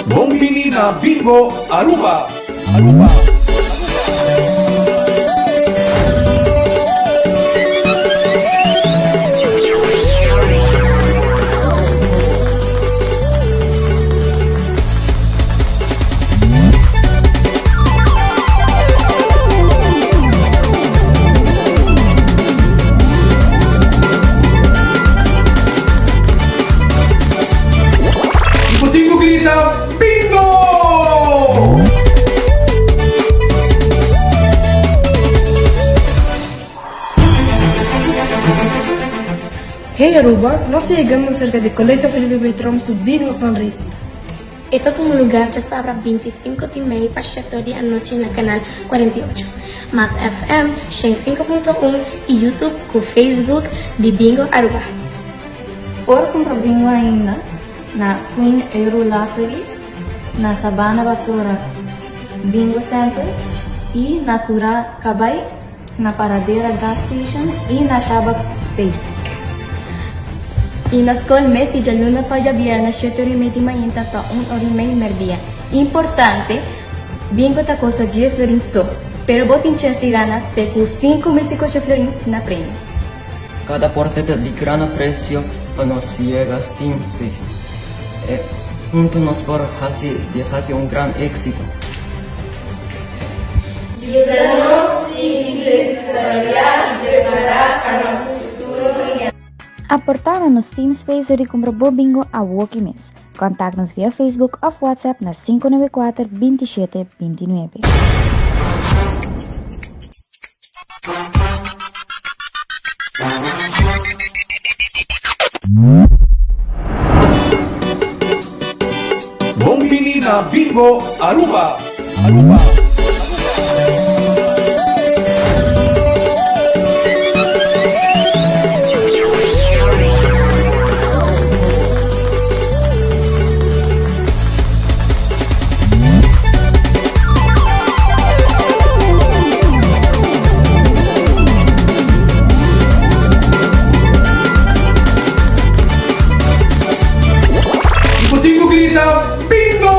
Bumili na Bingo Aruba! Aruba! Ikutin ko kita, Bingo! Hey Aruba, nós chegamos cerca do Colégio Felipe Beltrão subindo a fanrace. Ito pong lugar sa Sabra 25 de May, Pasyato de Anoche na Canal 48. Mas FM, 105.1 e YouTube com Facebook de Bingo Aruba. Or compra bingo ainda na Queen Euro Lottery, na Sabana Basura Bingo Center e na Cura Cabay, na Paradera Gas Station e na Shaba Paste. E na escola mês de luna para viernes 7h30 mainta para 1h30 merdia. Importante, bingo ta costa 10 florin só, pero botin chance de gana te com 5.050 florin na prêmio. Cada porteta de gran precio nos llega Steam Space. Juntos nos por hacer desafío un gran éxito. Ayúdanos inglês, desarrollar e preparar para nosso futuro brilhante. Aportaram nos Team Space de comprou bingo a Woki Miss. Contact-nos via Facebook ou WhatsApp na 594 27 29. Bumili na Bingo Aruba! Aruba! Ikutin ko kita, Bingo!